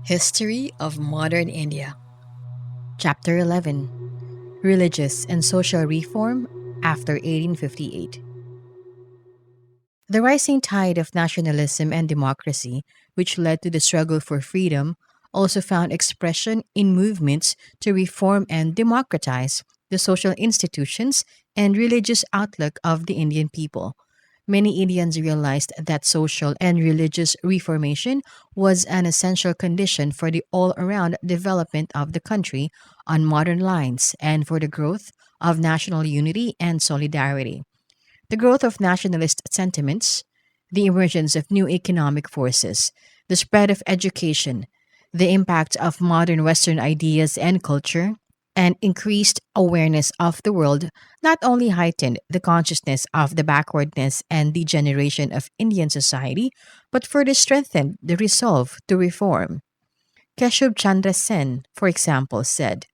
History of Modern India. Chapter 11: Religious and Social Reform after 1858. The rising tide of nationalism and democracy, which led to the struggle for freedom, also found expression in movements to reform and democratize the social institutions and religious outlook of the Indian people. Many Indians realized that social and religious reformation was an essential condition for the all around development of the country on modern lines and for the growth of national unity and solidarity. The growth of nationalist sentiments, the emergence of new economic forces, the spread of education, the impact of modern Western ideas and culture, and increased awareness of the world not only heightened the consciousness of the backwardness and degeneration of Indian society, but further strengthened the resolve to reform. Keshub Chandra Sen, for example, said,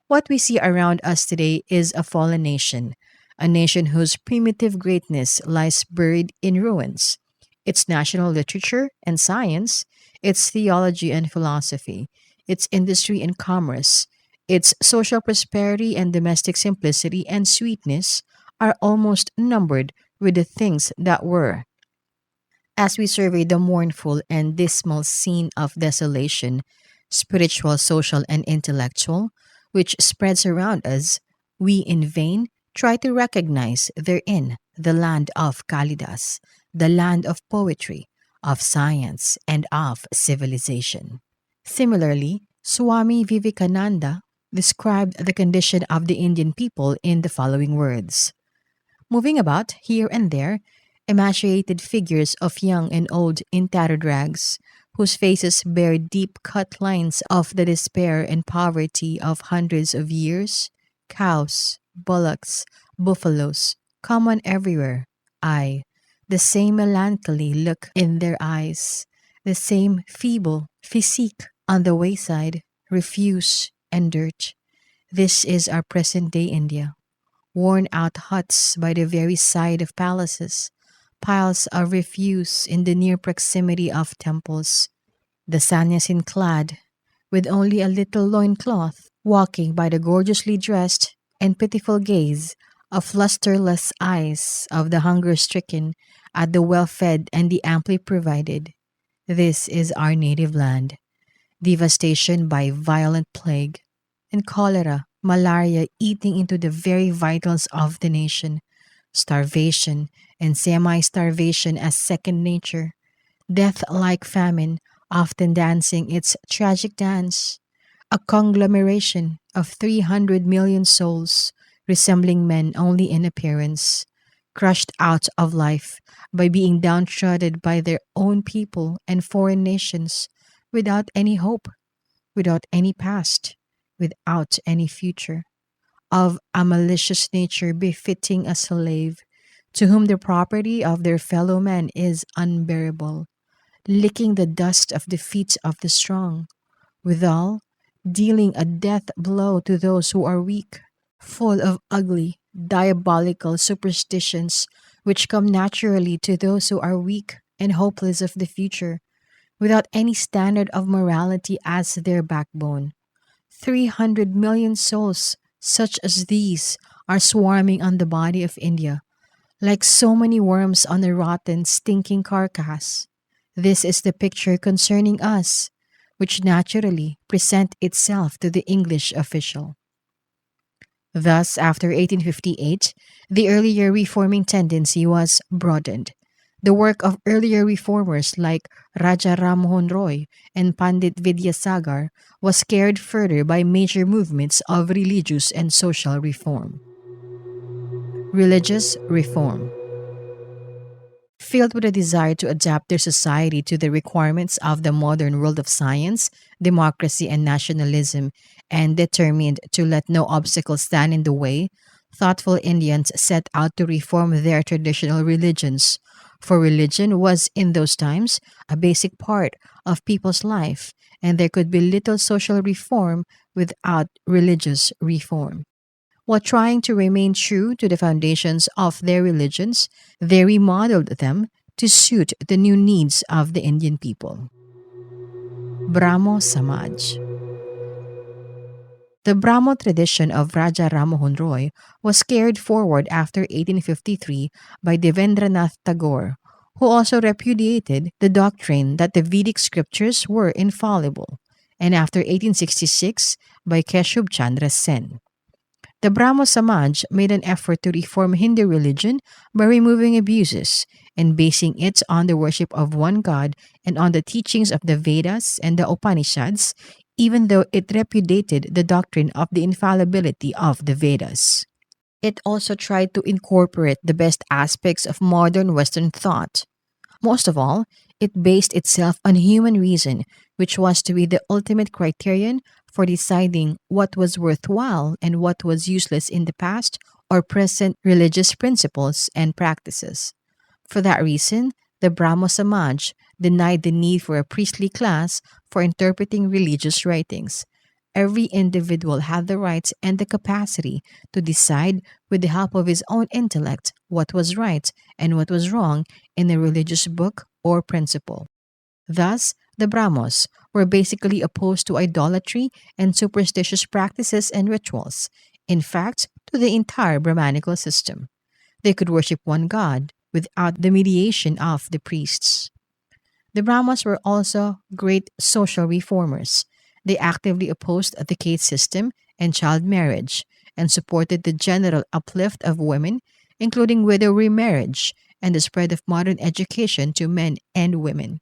"What we see around us today is a nation whose primitive greatness lies buried in ruins. Its national literature and science, its theology and philosophy, its industry and commerce, its social prosperity and domestic simplicity and sweetness are almost numbered with the things that were." As we survey the mournful and dismal scene of desolation, spiritual, social, and intellectual, which spreads around us, we in vain try to recognize therein the land of Kalidas, the land of poetry, of science, and of civilization. Similarly, Swami Vivekananda described the condition of the Indian people in the following words: "Moving about here and there, emaciated figures of young and old in tattered rags, whose faces bear deep cut lines of the despair and poverty of hundreds of years, cows, bullocks, buffaloes, common everywhere, aye, the same melancholy look in their eyes, the same feeble physique on the wayside, refuse and dirt. This is our present day India. Worn out huts by the very side of palaces, piles of refuse in the near proximity of temples, the sannyasin clad, with only a little loincloth, walking by the gorgeously dressed and pitiful gaze of lusterless eyes of the hunger stricken at the well fed and the amply provided. This is our native land. Devastation by violent plague and cholera, malaria eating into the very vitals of the nation, starvation and semi starvation as second nature, death like famine often dancing its tragic dance, a conglomeration of 300 million souls resembling men only in appearance, crushed out of life by being downtrodden by their own people and foreign nations, without any hope, without any past, without any future, of a malicious nature befitting a slave, to whom the property of their fellow men is unbearable, licking the dust of the feet of the strong, withal dealing a death blow to those who are weak, full of ugly, diabolical superstitions which come naturally to those who are weak and hopeless of the future, without any standard of morality as their backbone. 300 million souls such as these are swarming on the body of India, like so many worms on a rotten, stinking carcass. This is the picture concerning us, which naturally present itself to the English official. Thus, after 1858, the earlier reforming tendency was broadened. The work of earlier reformers like Raja Ram Mohan Roy and Pandit Vidyasagar was carried further by major movements of religious and social reform. Religious reform. Filled with a desire to adapt their society to the requirements of the modern world of science, democracy, and nationalism, and determined to let no obstacle stand in the way, thoughtful Indians set out to reform their traditional religions. For religion was, in those times, a basic part of people's life, and there could be little social reform without religious reform. While trying to remain true to the foundations of their religions, they remodeled them to suit the new needs of the Indian people. Brahmo Samaj. The Brahmo tradition of Raja Rammohun Roy was carried forward after 1853 by Devendranath Tagore, who also repudiated the doctrine that the Vedic scriptures were infallible, and after 1866 by Keshub Chandra Sen. The Brahmo Samaj made an effort to reform Hindu religion by removing abuses and basing it on the worship of one God and on the teachings of the Vedas and the Upanishads, even though it repudiated the doctrine of the infallibility of the Vedas. It also tried to incorporate the best aspects of modern Western thought. Most of all, it based itself on human reason, which was to be the ultimate criterion for deciding what was worthwhile and what was useless in the past or present religious principles and practices. For that reason, the Brahmo Samaj denied the need for a priestly class for interpreting religious writings. Every individual had the rights and the capacity to decide, with the help of his own intellect, what was right and what was wrong in a religious book or principle. Thus, the Brahmos were basically opposed to idolatry and superstitious practices and rituals, in fact, to the entire Brahmanical system. They could worship one God without the mediation of the priests. The Brahmas were also great social reformers. They actively opposed the caste system and child marriage and supported the general uplift of women, including widow remarriage and the spread of modern education to men and women.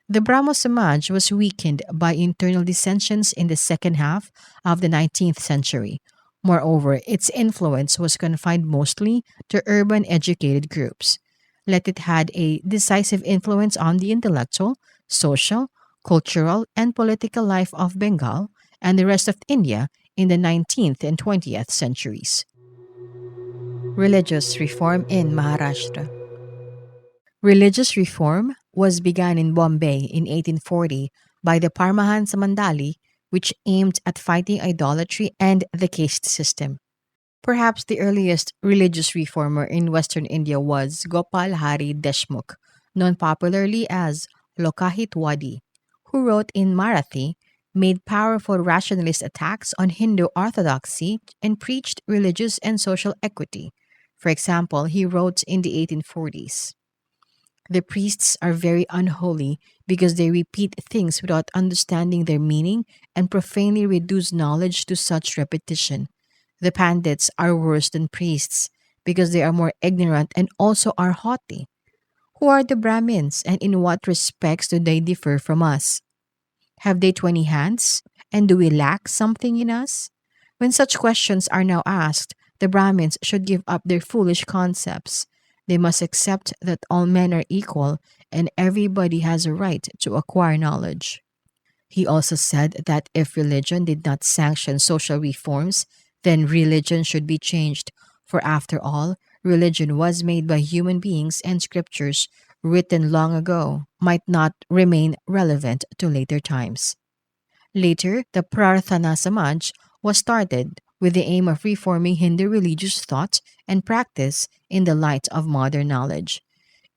The Brahmo Samaj was weakened by internal dissensions in the second half of the 19th century. Moreover, its influence was confined mostly to urban educated groups. Yet it had a decisive influence on the intellectual, social, cultural, and political life of Bengal and the rest of India in the 19th and 20th centuries. Religious reform in Maharashtra. Religious reform was begun in Bombay in 1840 by the Paramahansa Mandali, which aimed at fighting idolatry and the caste system. Perhaps the earliest religious reformer in western India was Gopal Hari Deshmukh, known popularly as Lokahitwadi, who wrote in Marathi, made powerful rationalist attacks on Hindu orthodoxy, and preached religious and social equity. For example, he wrote in the 1840s. The priests are very unholy because they repeat things without understanding their meaning and profanely reduce knowledge to such repetition. The pandits are worse than priests because they are more ignorant and also are haughty. Who are the Brahmins and in what respects do they differ from us? Have they 20 hands? And do we lack something in us? When such questions are now asked, the Brahmins should give up their foolish concepts. They must accept that all men are equal and everybody has a right to acquire knowledge. He also said that if religion did not sanction social reforms, then religion should be changed, for after all, religion was made by human beings and scriptures written long ago might not remain relevant to later times. Later, the Prarthana Samaj was started with the aim of reforming Hindu religious thought and practice in the light of modern knowledge.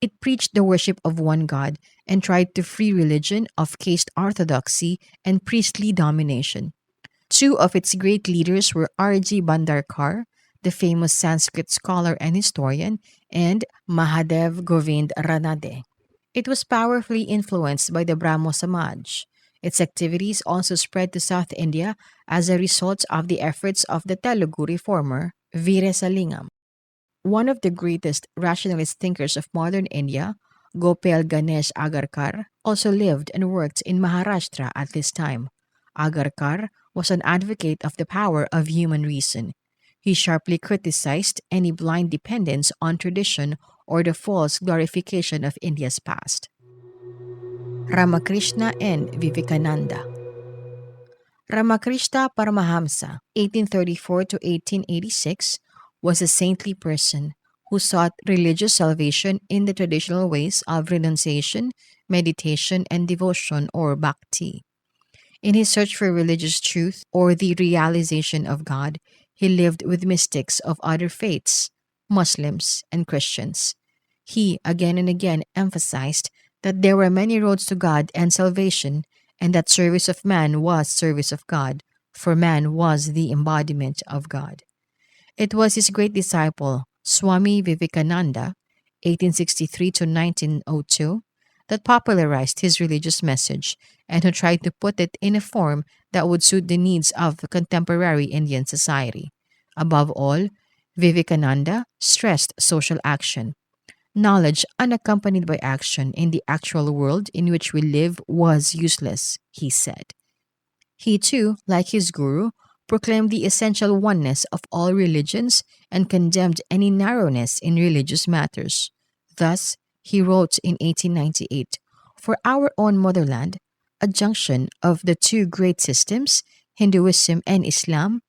It preached the worship of one God and tried to free religion of caste orthodoxy and priestly domination. Two of its great leaders were R.G. Bandarkar, the famous Sanskrit scholar and historian, and Mahadev Govind Ranade. It was powerfully influenced by the Brahmo Samaj. Its activities also spread to South India as a result of the efforts of the Telugu reformer Veerasalingam. One of the greatest rationalist thinkers of modern India, Gopal Ganesh Agarkar, also lived and worked in Maharashtra at this time. Agarkar was an advocate of the power of human reason. He sharply criticized any blind dependence on tradition or the false glorification of India's past. Ramakrishna and Vivekananda. Ramakrishna Paramahamsa, 1834 to 1886, was a saintly person who sought religious salvation in the traditional ways of renunciation, meditation, and devotion or bhakti. In his search for religious truth or the realization of God, he lived with mystics of other faiths, Muslims, and Christians. He again and again emphasized that there were many roads to God and salvation, and that service of man was service of God, for man was the embodiment of God. It was his great disciple, Swami Vivekananda, 1863 to 1902, that popularized his religious message and who tried to put it in a form that would suit the needs of contemporary Indian society. Above all, Vivekananda stressed social action. Knowledge unaccompanied by action in the actual world in which we live was useless, he said. He too, like his guru, proclaimed the essential oneness of all religions and condemned any narrowness in religious matters. Thus, he wrote in 1898, "For our own motherland, a junction of the two great systems, Hinduism and Islam,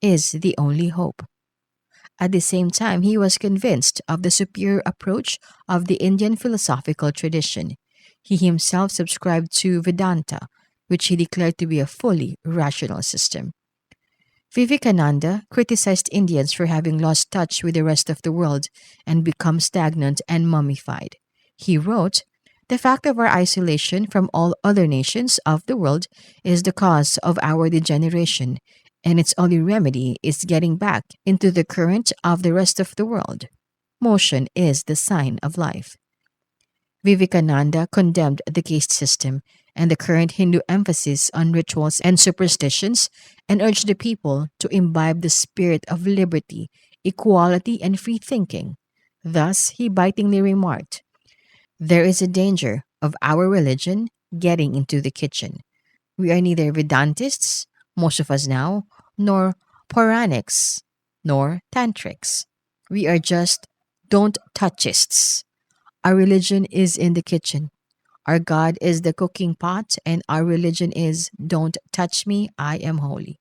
is the only hope." At the same time, he was convinced of the superior approach of the Indian philosophical tradition. He himself subscribed to Vedanta, which he declared to be a fully rational system. Vivekananda criticized Indians for having lost touch with the rest of the world and become stagnant and mummified. He wrote, "The fact of our isolation from all other nations of the world is the cause of our degeneration, and its only remedy is getting back into the current of the rest of the world. Motion is the sign of life." Vivekananda condemned the caste system and the current Hindu emphasis on rituals and superstitions and urged the people to imbibe the spirit of liberty, equality, and free thinking. Thus, he bitingly remarked, "There is a danger of our religion getting into the kitchen. We are neither Vedantists, most of us now, nor Puranics, nor Tantrics. We are just don't touchists. Our religion is in the kitchen. Our God is the cooking pot, and our religion is don't touch me, I am holy.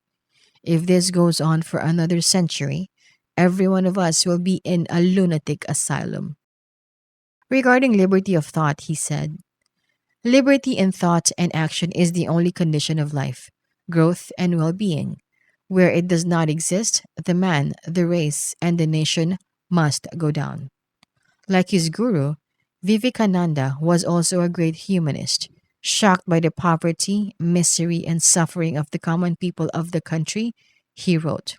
If this goes on for another century, every one of us will be in a lunatic asylum." Regarding liberty of thought, he said, "Liberty in thought and action is the only condition of life, growth, and well being. Where it does not exist, the man, the race, and the nation must go down." Like his guru, Vivekananda was also a great humanist. Shocked by the poverty, misery, and suffering of the common people of the country, he wrote,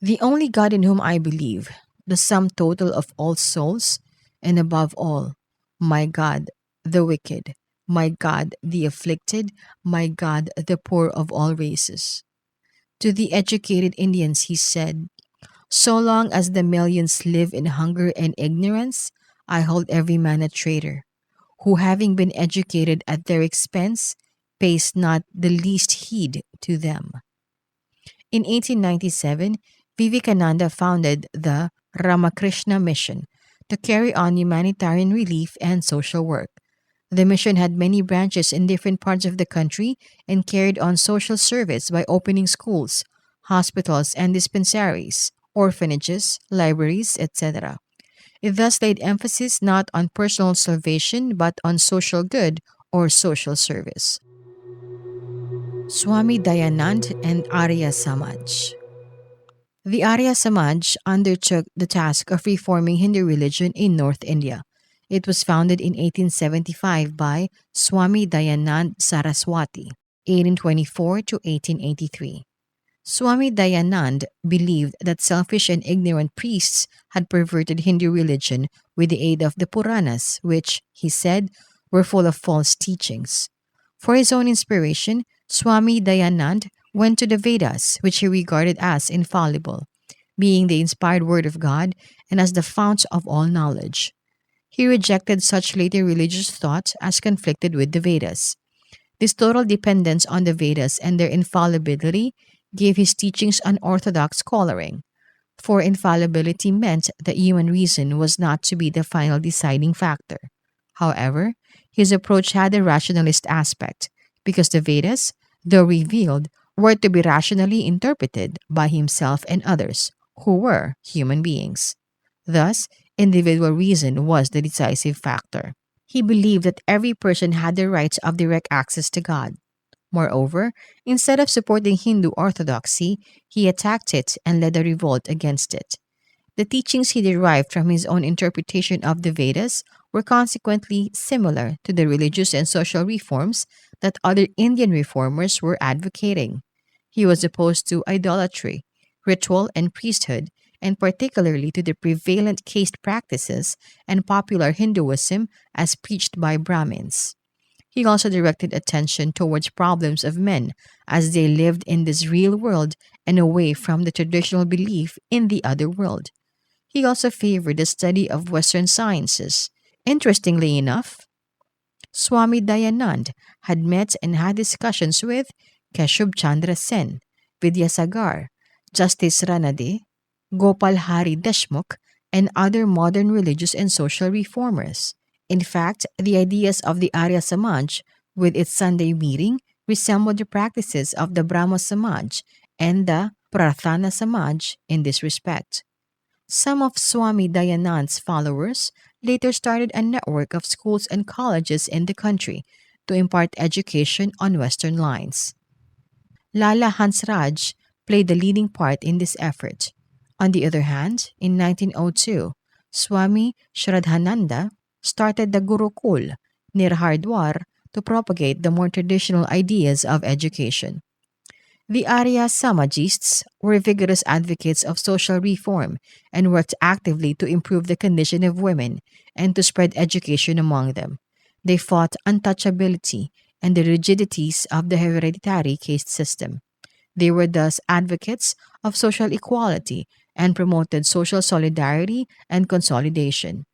"The only God in whom I believe, the sum total of all souls, and above all, my God, the wicked, my God, the afflicted, my God, the poor of all races." To the educated Indians, he said, "So long as the millions live in hunger and ignorance, I hold every man a traitor, who, having been educated at their expense, pays not the least heed to them." In 1897, Vivekananda founded the Ramakrishna Mission to carry on humanitarian relief and social work. The mission had many branches in different parts of the country and carried on social service by opening schools, hospitals and dispensaries, orphanages, libraries, etc. It thus laid emphasis not on personal salvation but on social good or social service. Swami Dayanand and Arya Samaj. The Arya Samaj undertook the task of reforming Hindu religion in North India. It was founded in 1875 by Swami Dayanand Saraswati, 1824 to 1883. Swami Dayanand believed that selfish and ignorant priests had perverted Hindu religion with the aid of the Puranas, which, he said, were full of false teachings. For his own inspiration, Swami Dayanand went to the Vedas, which he regarded as infallible, being the inspired word of God and as the fount of all knowledge. He rejected such later religious thought as conflicted with the Vedas. This total dependence on the Vedas and their infallibility gave his teachings an orthodox coloring, for infallibility meant that human reason was not to be the final deciding factor. However, his approach had a rationalist aspect, because the Vedas, though revealed, were to be rationally interpreted by himself and others, who were human beings. Thus, individual reason was the decisive factor. He believed that every person had the right of direct access to God. Moreover, instead of supporting Hindu orthodoxy, he attacked it and led a revolt against it. The teachings he derived from his own interpretation of the Vedas were consequently similar to the religious and social reforms that other Indian reformers were advocating. He was opposed to idolatry, ritual, and priesthood, and particularly to the prevalent caste practices and popular Hinduism as preached by Brahmins. He also directed attention towards problems of men as they lived in this real world and away from the traditional belief in the other world. He also favored the study of Western sciences. Interestingly enough, Swami Dayanand had met and had discussions with Keshub Chandra Sen, Vidyasagar, Justice Ranade, Gopal Hari Deshmukh, and other modern religious and social reformers. In fact, the ideas of the Arya Samaj, with its Sunday meeting, resembled the practices of the Brahmo Samaj and the Prarthana Samaj in this respect. Some of Swami Dayanand's followers later started a network of schools and colleges in the country to impart education on Western lines. Lala Hansraj played the leading part in this effort. On the other hand, in 1902, Swami Shraddhananda started the Gurukul near Hardwar to propagate the more traditional ideas of education. The Arya Samajists were vigorous advocates of social reform and worked actively to improve the condition of women and to spread education among them. They fought untouchability and the rigidities of the hereditary caste system. They were thus advocates of social equality and promoted social solidarity and consolidation.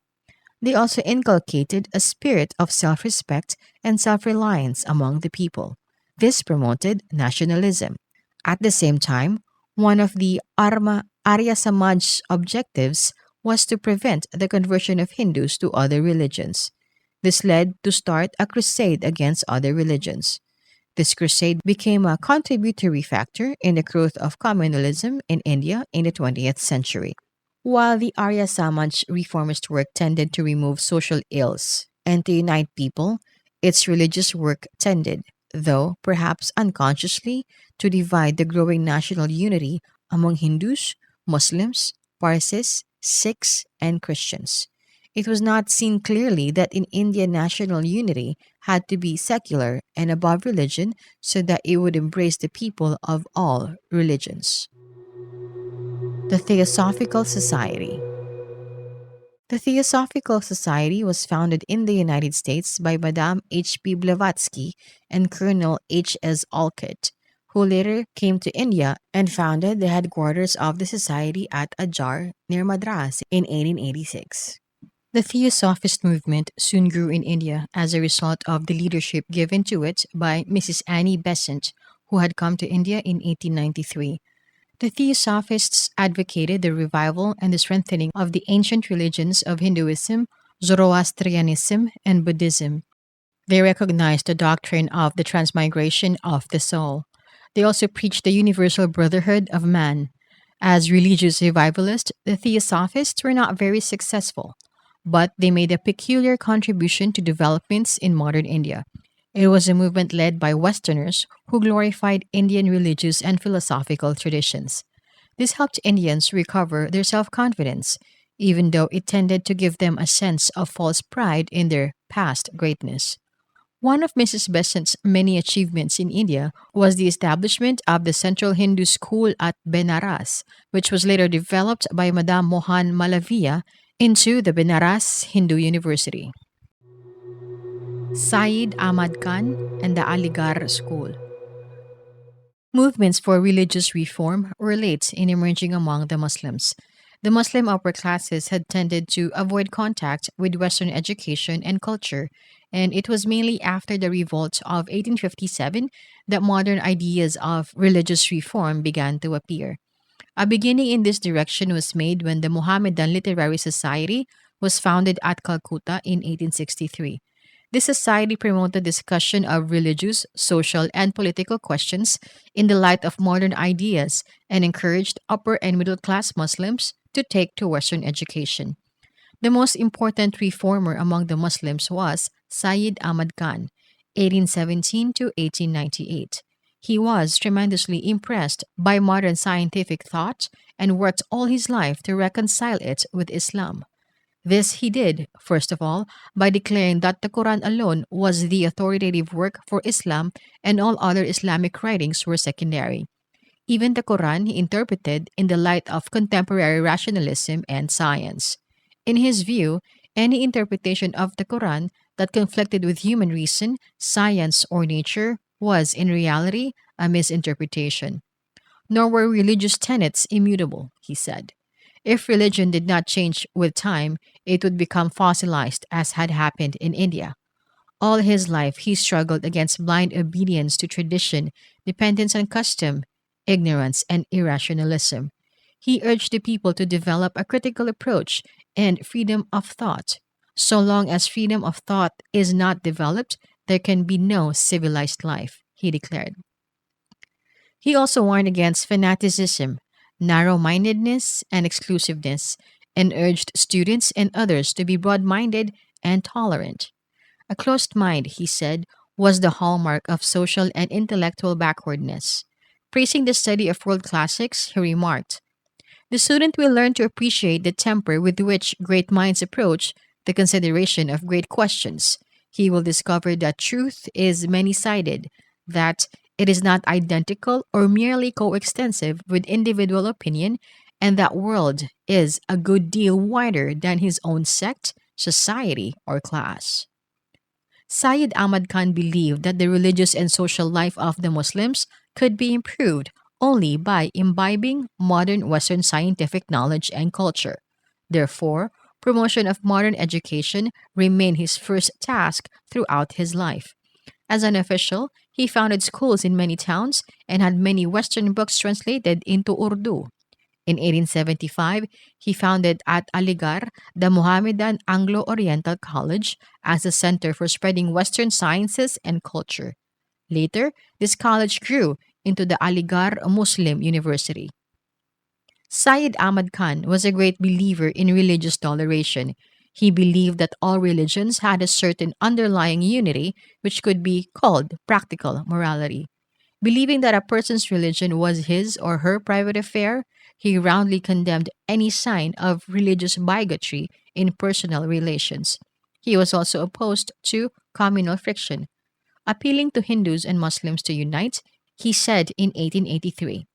They also inculcated a spirit of self respect and self reliance among the people. This promoted nationalism. At the same time, one of the Arya Samaj's objectives was to prevent the conversion of Hindus to other religions. This led to start a crusade against other religions. This crusade became a contributory factor in the growth of communalism in India in the 20th century. While the Arya Samaj reformist work tended to remove social ills and to unite people, its religious work tended, though perhaps unconsciously, to divide the growing national unity among Hindus, Muslims, Parsis, Sikhs, and Christians. It was not seen clearly that in India national unity had to be secular and above religion so that it would embrace the people of all religions. The Theosophical Society. The Theosophical Society was founded in the United States by Madame H.P. Blavatsky and Colonel H.S. Olcott, who later came to India and founded the headquarters of the society at Ajar near Madras in 1886. The Theosophist movement soon grew in India as a result of the leadership given to it by Mrs. Annie Besant, who had come to India in 1893. The Theosophists advocated the revival and the strengthening of the ancient religions of Hinduism, Zoroastrianism, and Buddhism. They recognized the doctrine of the transmigration of the soul. They also preached the universal brotherhood of man. As religious revivalists, the Theosophists were not very successful, but they made a peculiar contribution to developments in modern India. It was a movement led by Westerners who glorified Indian religious and philosophical traditions. This helped Indians recover their self confidence, even though it tended to give them a sense of false pride in their past greatness. One of Mrs. Besant's many achievements in India was the establishment of the Central Hindu School at Benaras, which was later developed by Madame Mohan Malaviya into the Benaras Hindu University. Syed Ahmad Khan and the Aligarh School. Movements for religious reform were late in emerging among the Muslims. The Muslim upper classes had tended to avoid contact with Western education and culture, and it was mainly after the revolt of 1857 that modern ideas of religious reform began to appear. A beginning in this direction was made when the Mohammedan Literary Society was founded at Calcutta in 1863. This society promoted discussion of religious, social, and political questions in the light of modern ideas and encouraged upper and middle class Muslims to take to Western education. The most important reformer among the Muslims was Sayyid Ahmad Khan, 1817 to 1898. He was tremendously impressed by modern scientific thought and worked all his life to reconcile it with Islam. This he did, first of all, by declaring that the Quran alone was the authoritative work for Islam and all other Islamic writings were secondary. Even the Quran he interpreted in the light of contemporary rationalism and science. In his view, any interpretation of the Quran that conflicted with human reason, science, or nature was in reality a misinterpretation. Nor were religious tenets immutable, he said. If religion did not change with time, it would become fossilized as had happened in India. All his life, he struggled against blind obedience to tradition, dependence on custom, ignorance, and irrationalism. He urged the people to develop a critical approach and freedom of thought. So long as freedom of thought is not developed, there can be no civilized life, he declared. He also warned against fanaticism, narrow mindedness, and exclusiveness, and urged students and others to be broad minded and tolerant. A closed mind, he said, was the hallmark of social and intellectual backwardness. Praising the study of world classics, he remarked, the student will learn to appreciate the temper with which great minds approach the consideration of great questions. He will discover that truth is many sided, that it is not identical or merely coextensive with individual opinion, and that world is a good deal wider than his own sect, society, or class. Syed Ahmad Khan believed that the religious and social life of the Muslims could be improved only by imbibing modern Western scientific knowledge and culture. Therefore, promotion of modern education remained his first task throughout his life. As an official, he founded schools in many towns and had many Western books translated into Urdu. In 1875, he founded at Aligarh the Mohammedan Anglo Oriental College as a center for spreading Western sciences and culture. Later, this college grew into the Aligarh Muslim University. Syed Ahmad Khan was a great believer in religious toleration. He believed that all religions had a certain underlying unity which could be called practical morality. Believing that a person's religion was his or her private affair, he roundly condemned any sign of religious bigotry in personal relations. He was also opposed to communal friction. Appealing to Hindus and Muslims to unite, he said in 1883,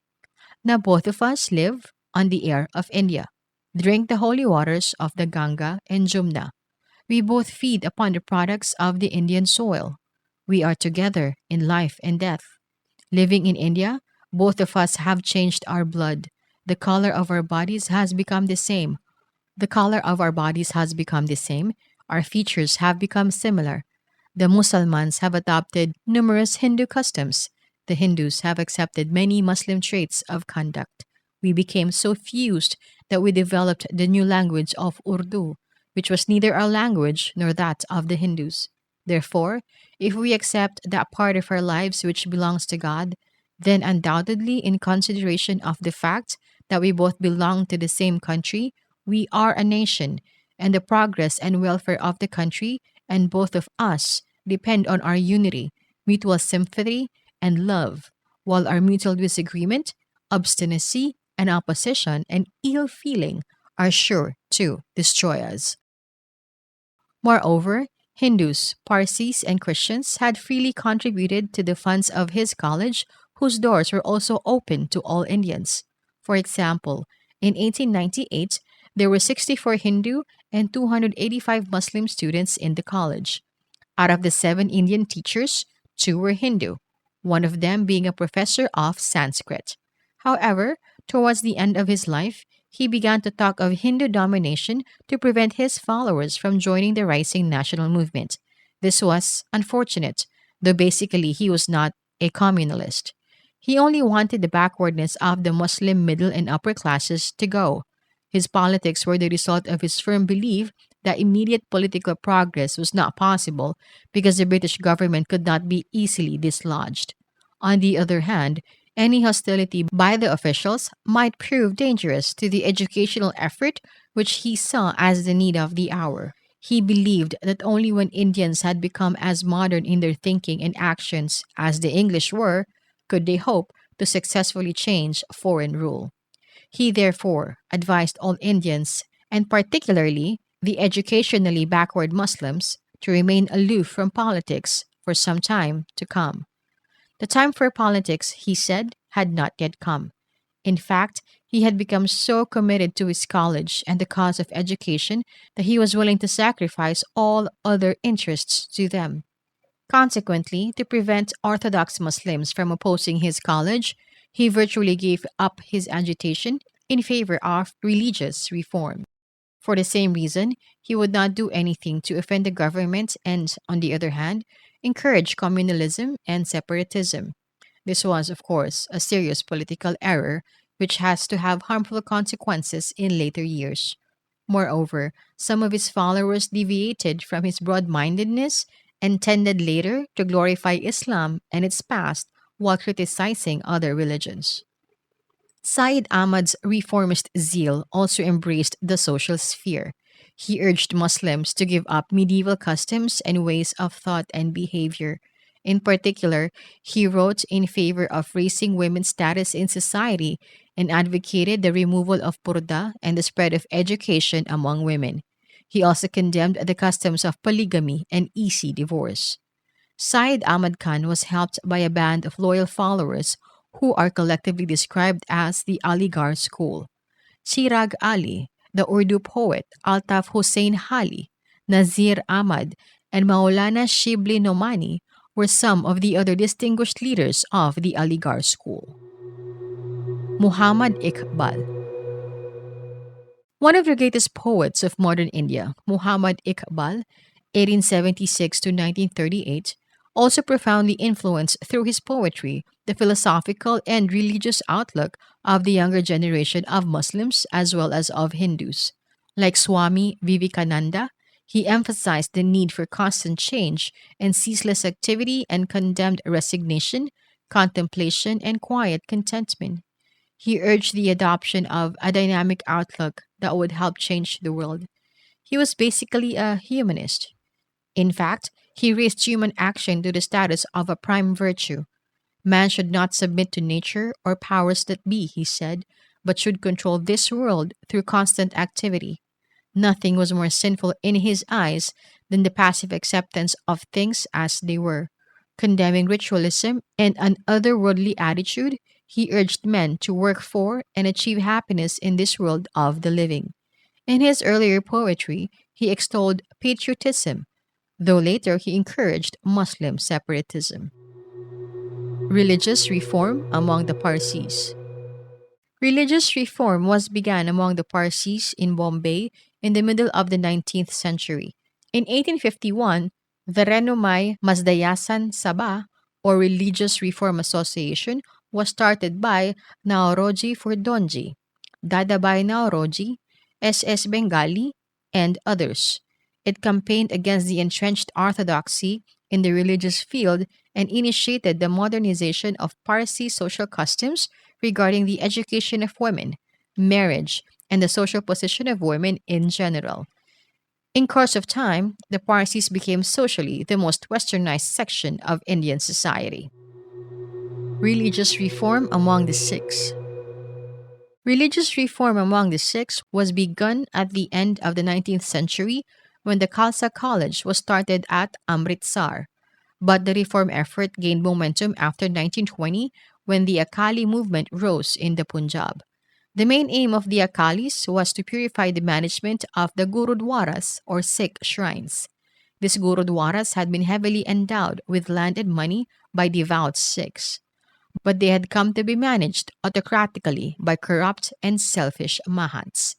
now both of us live on the air of India, drink the holy waters of the Ganga and Jumna. We both feed upon the products of the Indian soil. We are together in life and death. Living in India, both of us have changed our blood. The color of our bodies has become the same. The color of our bodies has become the same. Our features have become similar. The Mussalmans have adopted numerous Hindu customs. The Hindus have accepted many Muslim traits of conduct. We became so fused that we developed the new language of Urdu, which was neither our language nor that of the Hindus. Therefore, if we accept that part of our lives which belongs to God, then undoubtedly, in consideration of the fact that we both belong to the same country, we are a nation, and the progress and welfare of the country and both of us depend on our unity, mutual sympathy, and love, while our mutual disagreement, obstinacy, and opposition and ill feeling are sure to destroy us. Moreover, Hindus, Parsis, and Christians had freely contributed to the funds of his college, whose doors were also open to all Indians. For example, in 1898, there were 64 Hindu and 285 Muslim students in the college. Out of the seven Indian teachers, two were Hindu, one of them being a professor of Sanskrit. However, towards the end of his life, he began to talk of Hindu domination to prevent his followers from joining the rising national movement. This was unfortunate, though basically he was not a communalist. He only wanted the backwardness of the Muslim middle and upper classes to go. His politics were the result of his firm belief that immediate political progress was not possible because the British government could not be easily dislodged. On the other hand, any hostility by the officials might prove dangerous to the educational effort which he saw as the need of the hour. He believed that only when Indians had become as modern in their thinking and actions as the English were, could they hope to successfully change foreign rule. He therefore advised all Indians, and particularly the educationally backward Muslims to remain aloof from politics for some time to come. The time for politics, he said, had not yet come. In fact, he had become so committed to his college and the cause of education that he was willing to sacrifice all other interests to them. Consequently, to prevent Orthodox Muslims from opposing his college, he virtually gave up his agitation in favor of religious reform. For the same reason, he would not do anything to offend the government and, on the other hand, encourage communalism and separatism. This was, of course, a serious political error which has to have harmful consequences in later years. Moreover, some of his followers deviated from his broad mindedness and tended later to glorify Islam and its past while criticizing other religions. Said Ahmad's reformist zeal also embraced the social sphere. He urged Muslims to give up medieval customs and ways of thought and behavior. In particular, he wrote in favor of raising women's status in society and advocated the removal of purdah and the spread of education among women. He also condemned the customs of polygamy and easy divorce. Syed Ahmad Khan was helped by a band of loyal followers who are collectively described as the Aligarh school. Chirag Ali, the Urdu poet Altaf Hussein Hali, Nazir Ahmad, and Maulana Shibli Nomani were some of the other distinguished leaders of the Aligarh school. Muhammad Iqbal. One of the greatest poets of modern India, Muhammad Iqbal, 1876 to 1938, also profoundly influenced through his poetry the philosophical and religious outlook of the younger generation of Muslims as well as of Hindus. Like Swami Vivekananda, he emphasized the need for constant change and ceaseless activity and condemned resignation, contemplation, and quiet contentment. He urged the adoption of a dynamic outlook that would help change the world. He was basically a humanist. In fact, he raised human action to the status of a prime virtue. Man should not submit to nature or powers that be, he said, but should control this world through constant activity. Nothing was more sinful in his eyes than the passive acceptance of things as they were. Condemning ritualism and an otherworldly attitude, he urged men to work for and achieve happiness in this world of the living. In his earlier poetry, he extolled patriotism, though later he encouraged Muslim separatism. Religious reform among the Parsis. Religious reform was begun among the Parsis in Bombay in the middle of the 19th century. In 1851, the Renomai Mazdayasan Sabha, or Religious Reform Association, was started by Naoroji Furdonji, Dadabhai Naoroji, S.S. Bengali, and others. It campaigned against the entrenched orthodoxy in the religious field and initiated the modernization of Parsi social customs regarding the education of women, marriage, and the social position of women in general. In course of time, the Parsis became socially the most westernized section of Indian society. Religious reform among the Sikhs. Religious reform among the Sikhs was begun at the end of the 19th century when the Khalsa College was started at Amritsar. But the reform effort gained momentum after 1920 when the Akali movement rose in the Punjab. The main aim of the Akalis was to purify the management of the Gurudwaras or Sikh shrines. These Gurudwaras had been heavily endowed with land and money by devout Sikhs, but they had come to be managed autocratically by corrupt and selfish Mahants.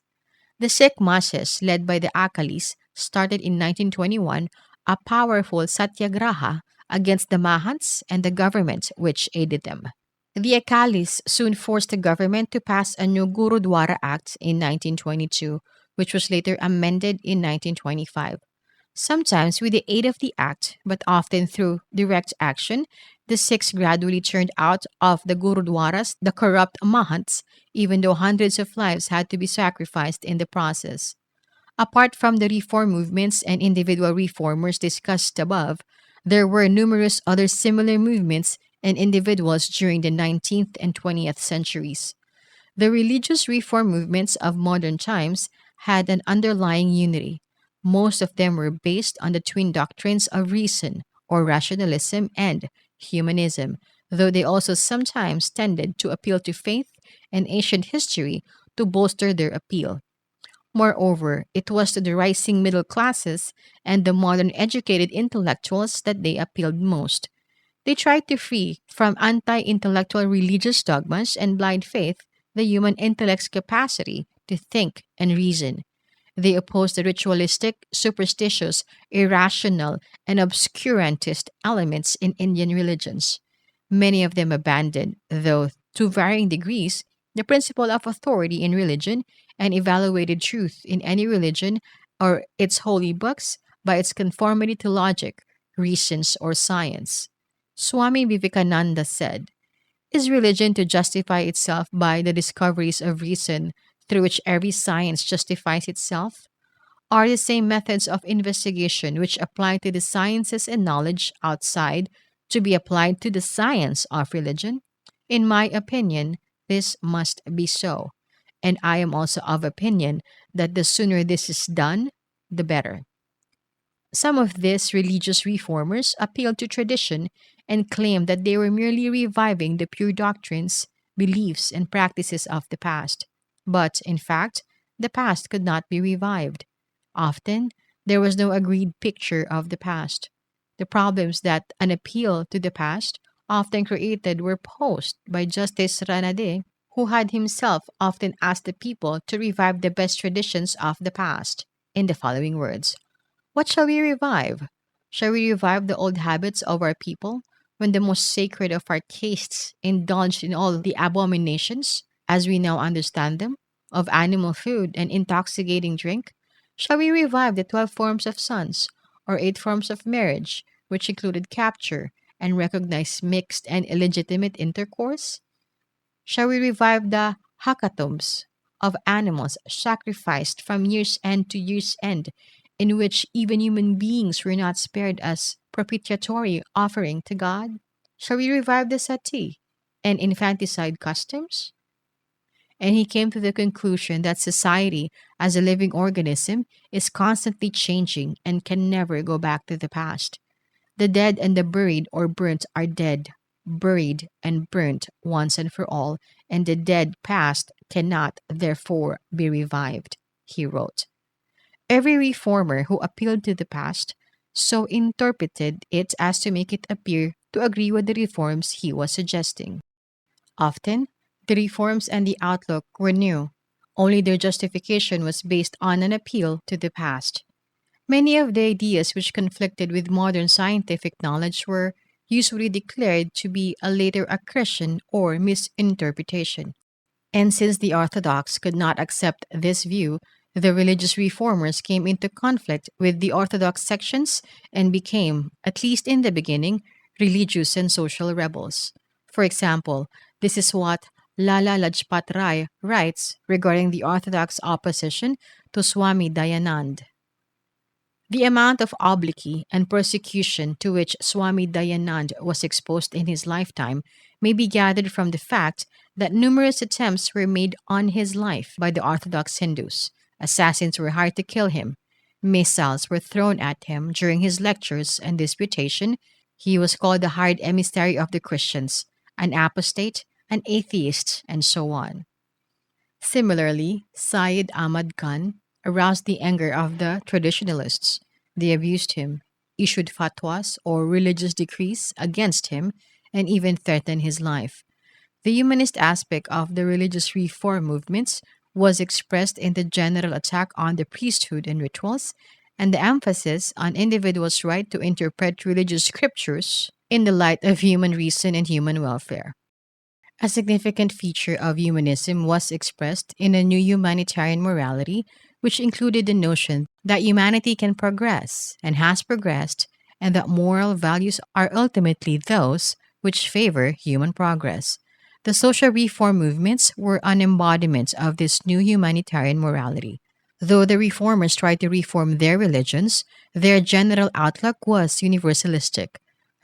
The Sikh masses, led by the Akalis, started in 1921 a powerful satyagraha against the Mahants and the government which aided them. The Akalis soon forced the government to pass a new Gurudwara Act in 1922, which was later amended in 1925. Sometimes with the aid of the act, but often through direct action, the Sikhs gradually turned out of the Gurudwaras the corrupt Mahants, even though hundreds of lives had to be sacrificed in the process. Apart from the reform movements and individual reformers discussed above, there were numerous other similar movements and individuals during the 19th and 20th centuries. The religious reform movements of modern times had an underlying unity. Most of them were based on the twin doctrines of reason, or rationalism, and humanism, though they also sometimes tended to appeal to faith and ancient history to bolster their appeal. Moreover, it was to the rising middle classes and the modern educated intellectuals that they appealed most. They tried to free from anti intellectual religious dogmas and blind faith the human intellect's capacity to think and reason. They opposed the ritualistic, superstitious, irrational, and obscurantist elements in Indian religions. Many of them abandoned, though to varying degrees, the principle of authority in religion and evaluated truth in any religion or its holy books by its conformity to logic, reasons, or science. Swami Vivekananda said, "Is religion to justify itself by the discoveries of reason through which every science justifies itself? Are the same methods of investigation which apply to the sciences and knowledge outside to be applied to the science of religion? In my opinion, this must be so. And I am also of opinion that the sooner this is done, the better." Some of these religious reformers appealed to tradition and claimed that they were merely reviving the pure doctrines, beliefs, and practices of the past. But, in fact, the past could not be revived. Often, there was no agreed picture of the past. The problems that an appeal to the past often created were posed by Justice Ranade, who had himself often asked the people to revive the best traditions of the past, in the following words: "What shall we revive? Shall we revive the old habits of our people, when the most sacred of our castes indulged in all the abominations, as we now understand them, of animal food and intoxicating drink? Shall we revive the 12 forms of sons, or 8 forms of marriage, which included capture and recognized mixed and illegitimate intercourse? Shall we revive the hecatombs of animals sacrificed from year's end to year's end, in which even human beings were not spared as propitiatory offering to God? Shall we revive the sati and infanticide customs?" And he came to the conclusion that society, as a living organism, is constantly changing and can never go back to the past. The dead and the buried or burnt are dead, buried, and burnt once and for all, and the dead past cannot, therefore, be revived, he wrote. Every reformer who appealed to the past so interpreted it as to make it appear to agree with the reforms he was suggesting. Often, the reforms and the outlook were new, only their justification was based on an appeal to the past. Many of the ideas which conflicted with modern scientific knowledge were usually declared to be a later accretion or misinterpretation. And since the Orthodox could not accept this view, the religious reformers came into conflict with the Orthodox sections and became, at least in the beginning, religious and social rebels. For example, this is what Lala Lajpat Rai writes regarding the Orthodox opposition to Swami Dayanand. "The amount of obloquy and persecution to which Swami Dayanand was exposed in his lifetime may be gathered from the fact that numerous attempts were made on his life by the Orthodox Hindus. Assassins were hired to kill him. Missiles were thrown at him during his lectures and disputation. He was called the hired emissary of the Christians, an apostate, an atheist, and so on." Similarly, Syed Ahmad Khan aroused the anger of the traditionalists. They abused him, issued fatwas or religious decrees against him, and even threatened his life. The humanist aspect of the religious reform movements was expressed in the general attack on the priesthood and rituals, and the emphasis on individuals' right to interpret religious scriptures in the light of human reason and human welfare. A significant feature of humanism was expressed in a new humanitarian morality, which included the notion that humanity can progress and has progressed, and that moral values are ultimately those which favor human progress. The social reform movements were an embodiment of this new humanitarian morality. Though the reformers tried to reform their religions, their general outlook was universalistic.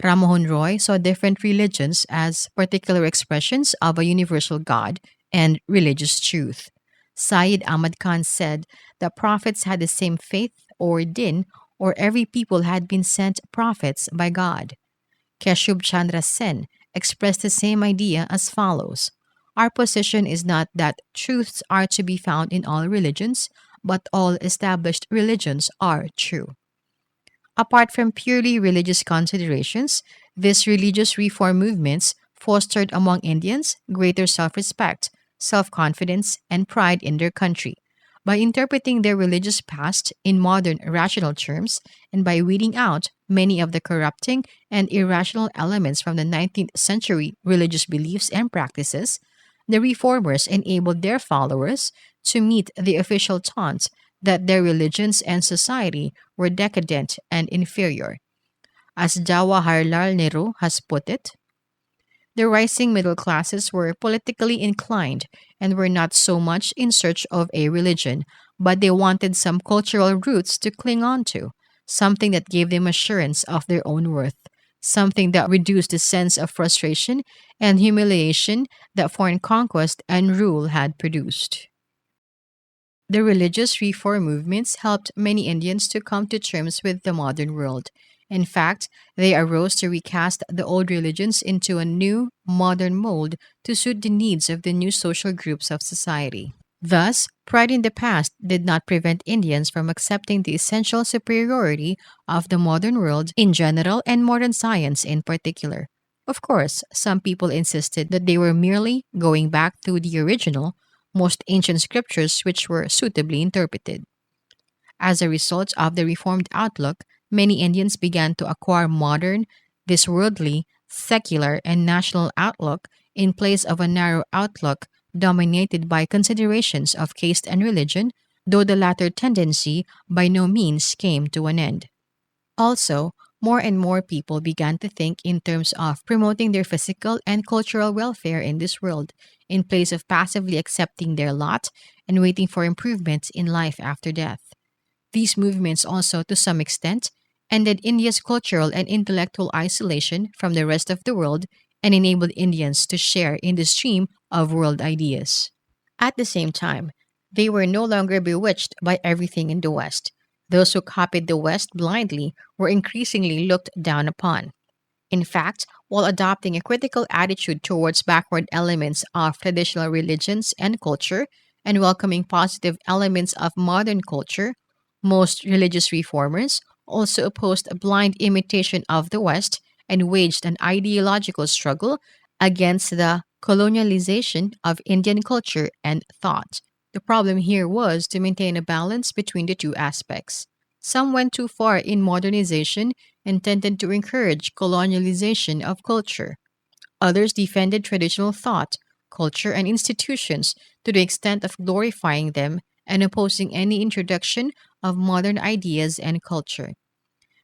Ramohun Roy saw different religions as particular expressions of a universal God and religious truth. Syed Ahmad Khan said that prophets had the same faith or din, or every people had been sent prophets by God. Keshub Chandra Sen expressed the same idea as follows: our position is not that truths are to be found in all religions, but all established religions are true. Apart from purely religious considerations, these religious reform movements fostered among Indians greater self respect, self confidence, and pride in their country. By interpreting their religious past in modern rational terms, and by weeding out many of the corrupting and irrational elements from the 19th century religious beliefs and practices, the reformers enabled their followers to meet the official taunt that their religions and society were decadent and inferior. As Jawaharlal Nehru has put it, the rising middle classes were politically inclined and were not so much in search of a religion, but they wanted some cultural roots to cling on to, something that gave them assurance of their own worth, something that reduced the sense of frustration and humiliation that foreign conquest and rule had produced. The religious reform movements helped many Indians to come to terms with the modern world. In fact, they arose to recast the old religions into a new, modern mold to suit the needs of the new social groups of society. Thus, pride in the past did not prevent Indians from accepting the essential superiority of the modern world in general and modern science in particular. Of course, some people insisted that they were merely going back to the original, most ancient scriptures which were suitably interpreted. As a result of the reformed outlook, many Indians began to acquire modern, this worldly, secular, and national outlook in place of a narrow outlook dominated by considerations of caste and religion, though the latter tendency by no means came to an end. Also, more and more people began to think in terms of promoting their physical and cultural welfare in this world, in place of passively accepting their lot and waiting for improvements in life after death. These movements also, to some extent, ended India's cultural and intellectual isolation from the rest of the world and enabled Indians to share in the stream of world ideas. At the same time, they were no longer bewitched by everything in the West. Those who copied the West blindly were increasingly looked down upon. In fact, while adopting a critical attitude towards backward elements of traditional religions and culture and welcoming positive elements of modern culture, most religious reformers also opposed a blind imitation of the West and waged an ideological struggle against the colonialization of Indian culture and thought. The problem here was to maintain a balance between the two aspects. Some went too far in modernization and tended to encourage colonialization of culture. Others defended traditional thought, culture, and institutions to the extent of glorifying them and opposing any introduction of modern ideas and culture.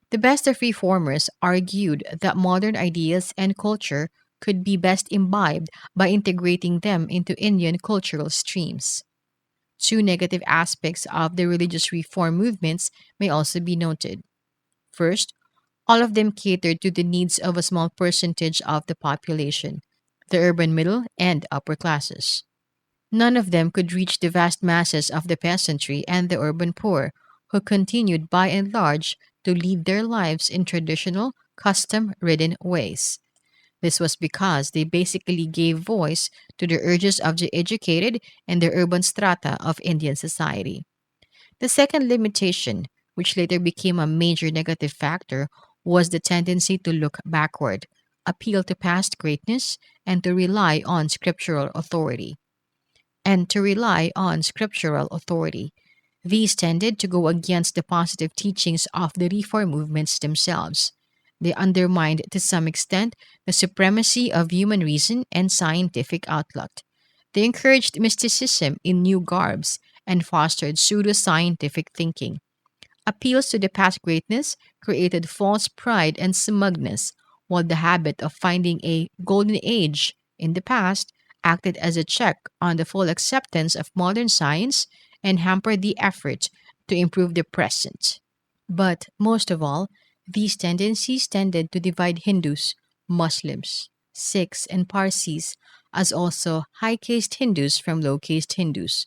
The best of reformers argued that modern ideas and culture could be best imbibed by integrating them into Indian cultural streams. Two negative aspects of the religious reform movements may also be noted. First, all of them catered to the needs of a small percentage of the population, the urban middle and upper classes. None of them could reach the vast masses of the peasantry and the urban poor, who continued by and large to lead their lives in traditional, custom ridden ways. This was because they basically gave voice to the urges of the educated and the urban strata of Indian society. The second limitation, which later became a major negative factor, was the tendency to look backward, appeal to past greatness, and to rely on scriptural authority. These tended to go against the positive teachings of the reform movements themselves. They undermined to some extent the supremacy of human reason and scientific outlook. They encouraged mysticism in new garbs and fostered pseudo-scientific thinking. Appeals to the past greatness created false pride and smugness, while the habit of finding a golden age in the past acted as a check on the full acceptance of modern science and hampered the effort to improve the present. But most of all, these tendencies tended to divide Hindus, Muslims, Sikhs, and Parsis, as also high caste Hindus from low caste Hindus.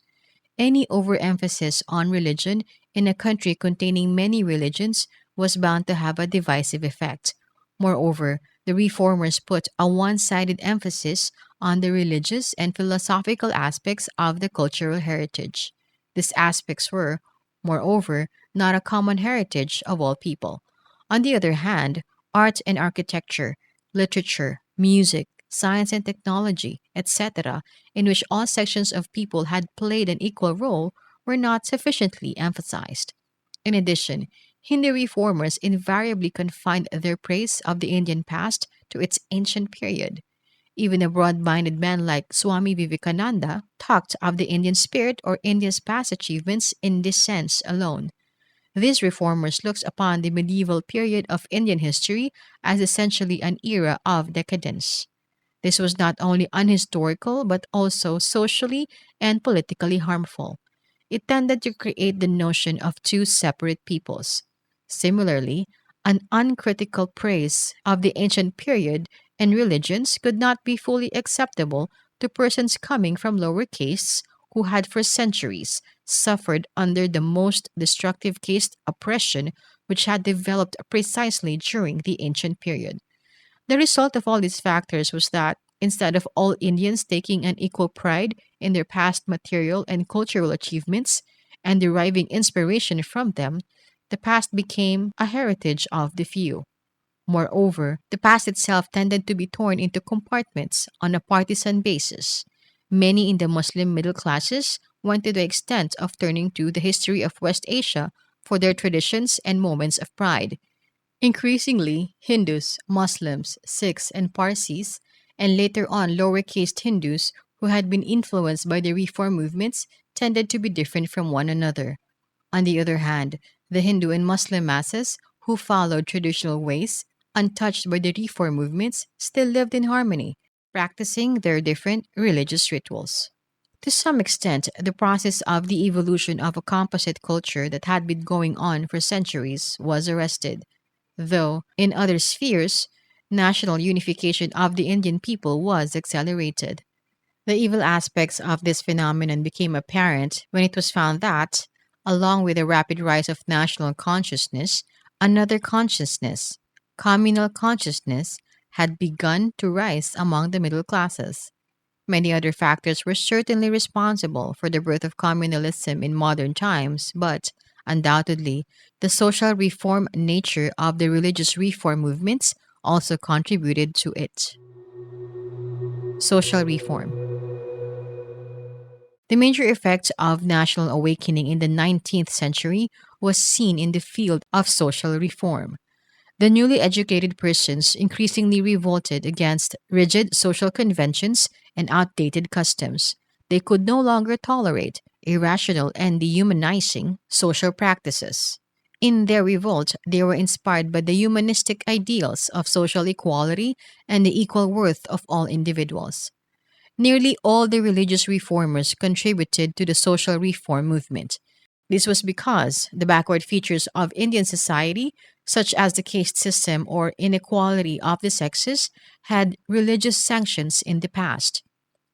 Any overemphasis on religion in a country containing many religions was bound to have a divisive effect. Moreover, the reformers put a one sided emphasis on the religious and philosophical aspects of the cultural heritage. These aspects were, moreover, not a common heritage of all people. On the other hand, art and architecture, literature, music, science and technology, etc., in which all sections of people had played an equal role, were not sufficiently emphasized. In addition, Hindu reformers invariably confined their praise of the Indian past to its ancient period. Even a broad minded man like Swami Vivekananda talked of the Indian spirit or India's past achievements in this sense alone. These reformers looked upon the medieval period of Indian history as essentially an era of decadence. This was not only unhistorical but also socially and politically harmful. It tended to create the notion of two separate peoples. Similarly, an uncritical praise of the ancient period and religions could not be fully acceptable to persons coming from lower castes who had for centuries suffered under the most destructive caste oppression which had developed precisely during the ancient period. The result of all these factors was that, instead of all Indians taking an equal pride in their past material and cultural achievements and deriving inspiration from them, the past became a heritage of the few. Moreover, the past itself tended to be torn into compartments on a partisan basis. Many in the Muslim middle classes went to the extent of turning to the history of West Asia for their traditions and moments of pride. Increasingly, Hindus, Muslims, Sikhs, and Parsis, and later on lower caste Hindus who had been influenced by the reform movements, tended to be different from one another. On the other hand, the Hindu and Muslim masses who followed traditional ways, untouched by the reform movements, still lived in harmony, practicing their different religious rituals. To some extent, the process of the evolution of a composite culture that had been going on for centuries was arrested, though in other spheres, national unification of the Indian people was accelerated. The evil aspects of this phenomenon became apparent when it was found that, along with the rapid rise of national consciousness, another consciousness, communal consciousness, had begun to rise among the middle classes. Many other factors were certainly responsible for the birth of communalism in modern times, but undoubtedly, the social reform nature of the religious reform movements also contributed to it. Social reform. The major effect of national awakening in the 19th century was seen in the field of social reform. The newly educated persons increasingly revolted against rigid social conventions and outdated customs. They could no longer tolerate irrational and dehumanizing social practices. In their revolt, they were inspired by the humanistic ideals of social equality and the equal worth of all individuals. Nearly all the religious reformers contributed to the social reform movement. This was because the backward features of Indian society, such as the caste system or inequality of the sexes, had religious sanctions in the past.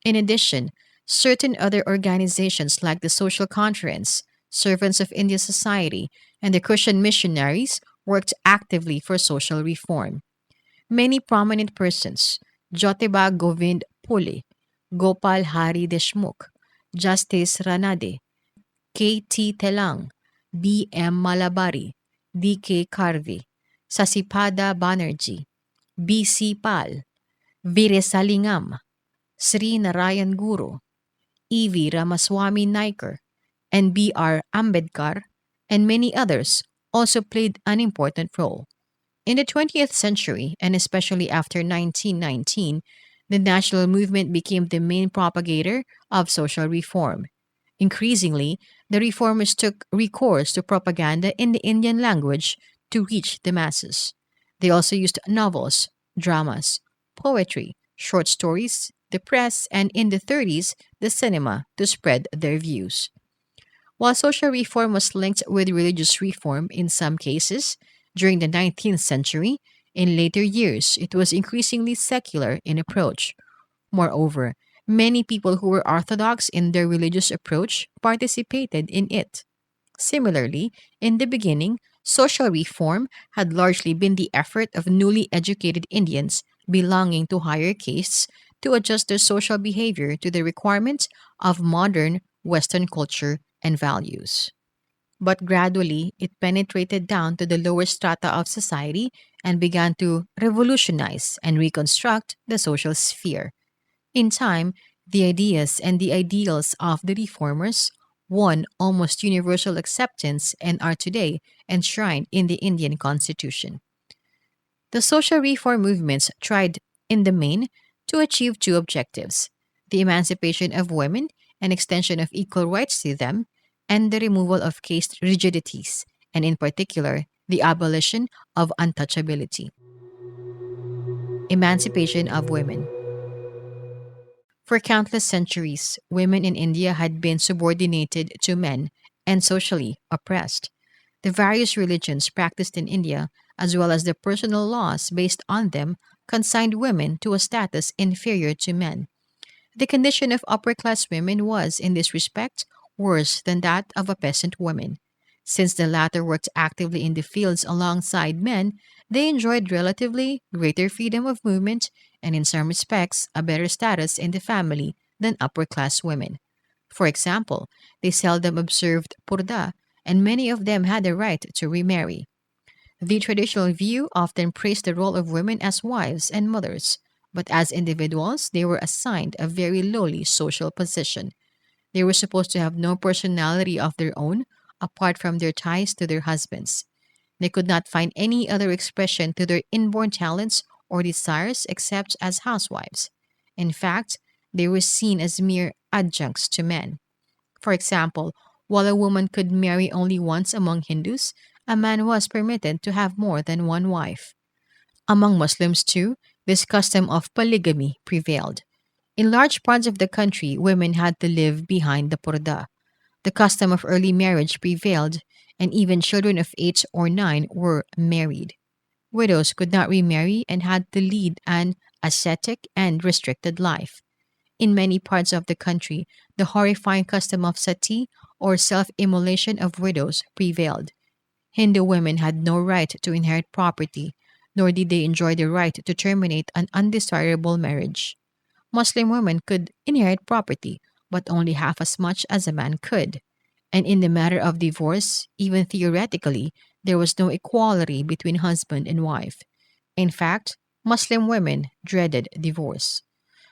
In addition, certain other organizations like the Social Conference, Servants of India Society, and the Christian missionaries worked actively for social reform. Many prominent persons, Jyotiba Govind Phule, Gopal Hari Deshmukh, Justice Ranade, K.T. Telang, B.M. Malabari, D.K. Karvi, Sasipada Banerjee, B.C. Pal, Viresalingam, Sri Narayan Guru, E.V. Ramaswamy Naikar, and B.R. Ambedkar, and many others also played an important role. In the 20th century, and especially after 1919, the national movement became the main propagator of social reform. Increasingly, the reformers took recourse to propaganda in the Indian language to reach the masses. They also used novels, dramas, poetry, short stories, the press, and in the 30s, the cinema to spread their views. While social reform was linked with religious reform in some cases during the 19th century, in later years it was increasingly secular in approach. Moreover, many people who were orthodox in their religious approach participated in it. Similarly, in the beginning, social reform had largely been the effort of newly educated Indians belonging to higher castes to adjust their social behavior to the requirements of modern Western culture and values. But gradually, it penetrated down to the lower strata of society and began to revolutionize and reconstruct the social sphere. In time, the ideas and the ideals of the reformers won almost universal acceptance and are today enshrined in the Indian constitution. The social reform movements tried, in the main, to achieve two objectives: the emancipation of women and extension of equal rights to them, and the removal of caste rigidities, and in particular, the abolition of untouchability. Emancipation of women. For countless centuries, women in India had been subordinated to men and socially oppressed. The various religions practiced in India, as well as the personal laws based on them, consigned women to a status inferior to men. The condition of upper class women was, in this respect, worse than that of a peasant woman. Since the latter worked actively in the fields alongside men, they enjoyed relatively greater freedom of movement and, in some respects, a better status in the family than upper class women. For example, they seldom observed purdah, and many of them had the right to remarry. The traditional view often praised the role of women as wives and mothers, but as individuals, they were assigned a very lowly social position. They were supposed to have no personality of their own apart from their ties to their husbands. They could not find any other expression to their inborn talents or desires except as housewives. In fact, they were seen as mere adjuncts to men. For example, while a woman could marry only once among Hindus, a man was permitted to have more than one wife. Among Muslims, too, this custom of polygamy prevailed. In large parts of the country, women had to live behind the purdah. The custom of early marriage prevailed, and even children of 8 or 9 were married. Widows could not remarry and had to lead an ascetic and restricted life. In many parts of the country, the horrifying custom of sati, or self immolation of widows, prevailed. Hindu women had no right to inherit property, nor did they enjoy the right to terminate an undesirable marriage. Muslim women could inherit property, but only half as much as a man could. And in the matter of divorce, even theoretically, there was no equality between husband and wife. In fact, Muslim women dreaded divorce.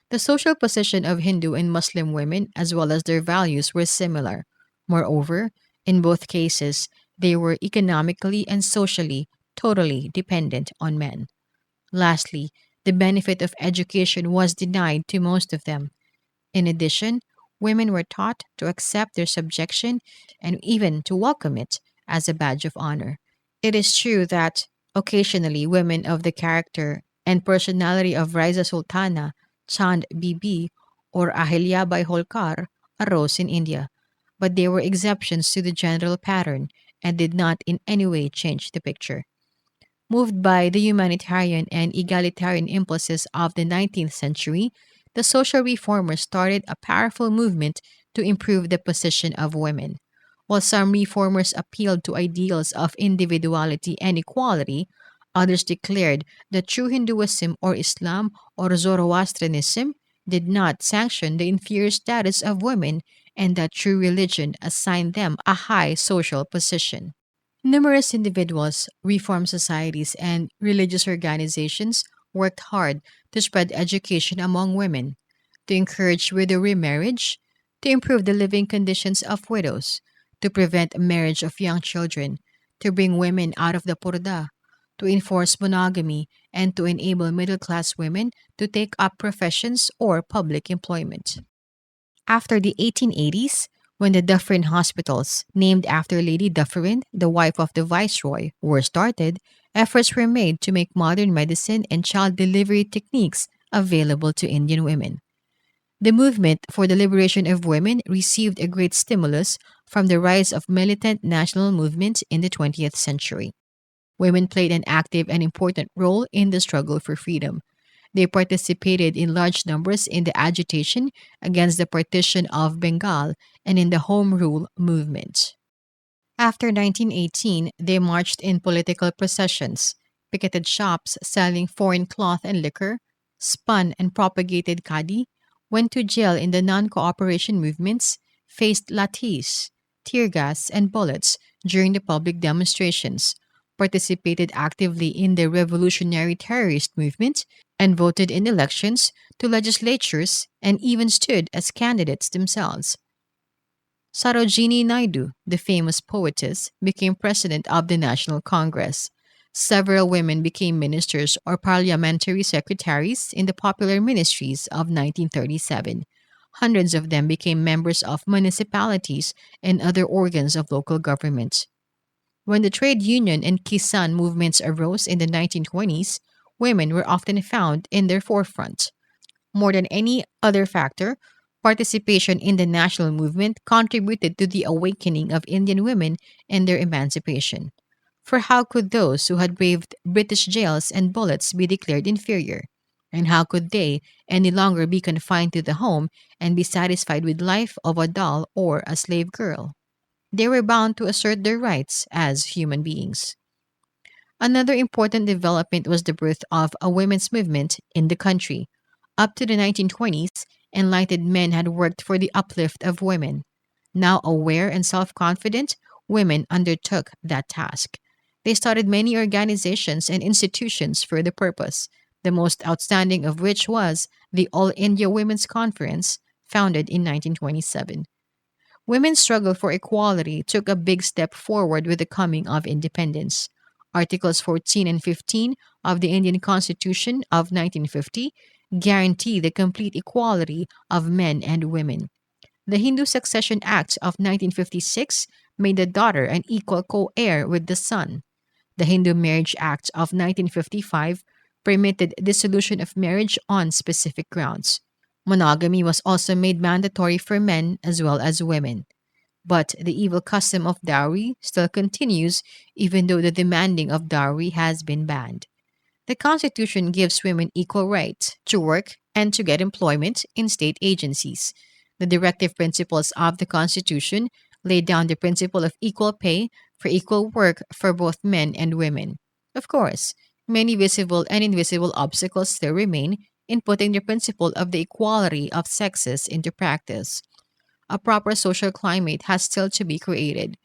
The social position of Hindu and Muslim women, as well as their values, were similar. Moreover, in both cases, they were economically and socially totally dependent on men. Lastly, the benefit of education was denied to most of them. In addition, women were taught to accept their subjection and even to welcome it as a badge of honor. It is true that occasionally women of the character and personality of Raisa Sultana, Chand Bibi, or Ahilya Bai Holkar arose in India, but they were exceptions to the general pattern and did not in any way change the picture. Moved by the humanitarian and egalitarian impulses of the 19th century, the social reformers started a powerful movement to improve the position of women. While some reformers appealed to ideals of individuality and equality, others declared that true Hinduism or Islam or Zoroastrianism did not sanction the inferior status of women and that true religion assigned them a high social position. Numerous individuals, reform societies, and religious organizations worked hard to spread education among women, to encourage widow remarriage, to improve the living conditions of widows, to prevent marriage of young children, to bring women out of the purdah, to enforce monogamy, and to enable middle class women to take up professions or public employment. After the 1880s, when the Dufferin hospitals, named after Lady Dufferin, the wife of the Viceroy, were started, efforts were made to make modern medicine and child delivery techniques available to Indian women. The movement for the liberation of women received a great stimulus from the rise of militant national movements in the 20th century. Women played an active and important role in the struggle for freedom. They participated in large numbers in the agitation against the partition of Bengal and in the Home Rule movement. After 1918, they marched in political processions, picketed shops selling foreign cloth and liquor, spun and propagated kadi, went to jail in the non cooperation movements, faced lathis, tear gas, and bullets during the public demonstrations, participated actively in the revolutionary terrorist movement, and voted in elections to legislatures and even stood as candidates themselves. Sarojini Naidu, the famous poetess, became president of the National Congress. Several women became ministers or parliamentary secretaries in the popular ministries of 1937. Hundreds of them became members of municipalities and other organs of local government. When the trade union and Kisan movements arose in the 1920s, women were often found in their forefront. More than any other factor, participation in the national movement contributed to the awakening of Indian women and their emancipation. For how could those who had braved British jails and bullets be declared inferior? And how could they any longer be confined to the home and be satisfied with life of a doll or a slave girl? They were bound to assert their rights as human beings. Another important development was the birth of a women's movement in the country. Up to the 1920s, enlightened men had worked for the uplift of women. Now aware and self confident, women undertook that task. They started many organizations and institutions for the purpose, the most outstanding of which was the All India Women's Conference, founded in 1927. Women's struggle for equality took a big step forward with the coming of independence. Articles 14 and 15 of the Indian Constitution of 1950 guarantee the complete equality of men and women. The Hindu Succession Act of 1956 made the daughter an equal co heir with the son. The Hindu Marriage Act of 1955 permitted dissolution of marriage on specific grounds. Monogamy was also made mandatory for men as well as women. But the evil custom of dowry still continues even though the demanding of dowry has been banned. The Constitution gives women equal rights to work and to get employment in state agencies. The directive principles of the Constitution lay down the principle of equal pay for equal work for both men and women. Of course, many visible and invisible obstacles still remain in putting the principle of the equality of sexes into practice. A proper social climate has still to be created.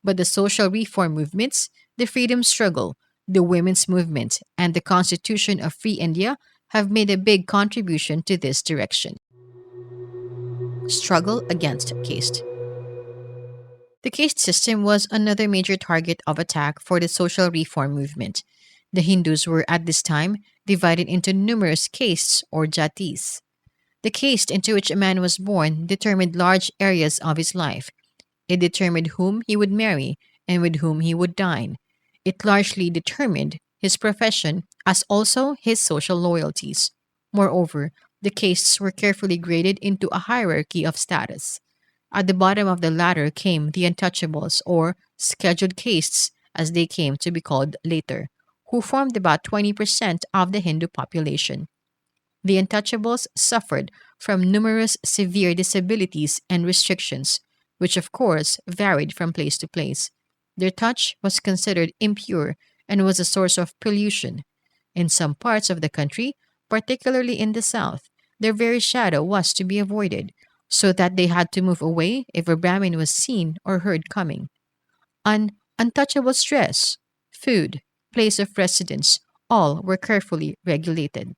But the social reform movements, the freedom struggle, the women's movement, and the Constitution of Free India have made a big contribution to this direction. Struggle against caste. The caste system was another major target of attack for the social reform movement. The Hindus were at this time divided into numerous castes or jatis. The caste into which a man was born determined large areas of his life. It determined whom he would marry and with whom he would dine. It largely determined his profession as also his social loyalties. Moreover, the castes were carefully graded into a hierarchy of status. At the bottom of the ladder came the untouchables or scheduled castes as they came to be called later, who formed about 20% of the Hindu population. The untouchables suffered from numerous severe disabilities and restrictions, which of course varied from place to place. Their touch was considered impure and was a source of pollution. In some parts of the country, particularly in the south, their very shadow was to be avoided, so that they had to move away if a Brahmin was seen or heard coming. An untouchable's dress, food, place of residence, all were carefully regulated.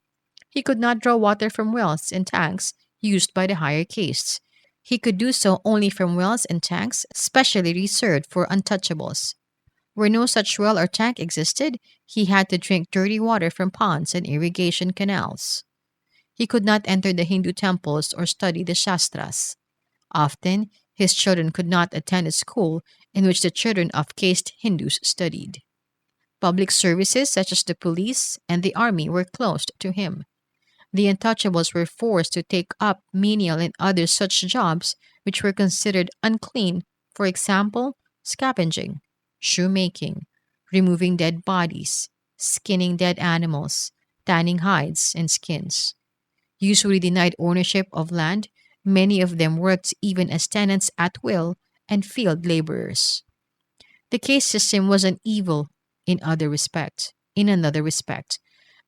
He could not draw water from wells and tanks used by the higher castes. He could do so only from wells and tanks specially reserved for untouchables. Where no such well or tank existed, he had to drink dirty water from ponds and irrigation canals. He could not enter the Hindu temples or study the Shastras. Often, his children could not attend a school in which the children of caste Hindus studied. Public services such as the police and the army were closed to him. The untouchables were forced to take up menial and other such jobs which were considered unclean, for example, scavenging, shoemaking, removing dead bodies, skinning dead animals, tanning hides and skins. Usually denied ownership of land, many of them worked even as tenants at will and field laborers. The caste system was an evil in another respect.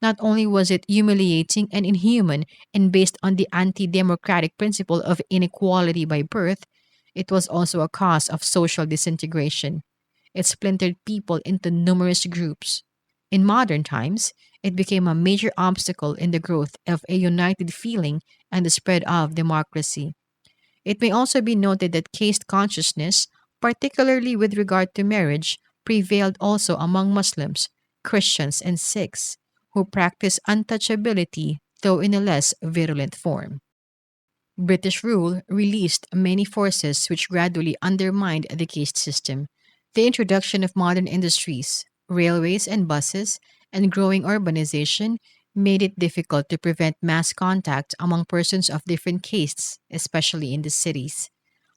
Not only was it humiliating and inhuman and based on the anti democratic principle of inequality by birth, it was also a cause of social disintegration. It splintered people into numerous groups. In modern times, it became a major obstacle in the growth of a united feeling and the spread of democracy. It may also be noted that caste consciousness, particularly with regard to marriage, prevailed also among Muslims, Christians, and Sikhs, who practice untouchability though in a less virulent form. British rule released many forces which gradually undermined the caste system. The introduction of modern industries, railways and buses, and growing urbanization made it difficult to prevent mass contact among persons of different castes, especially in the cities.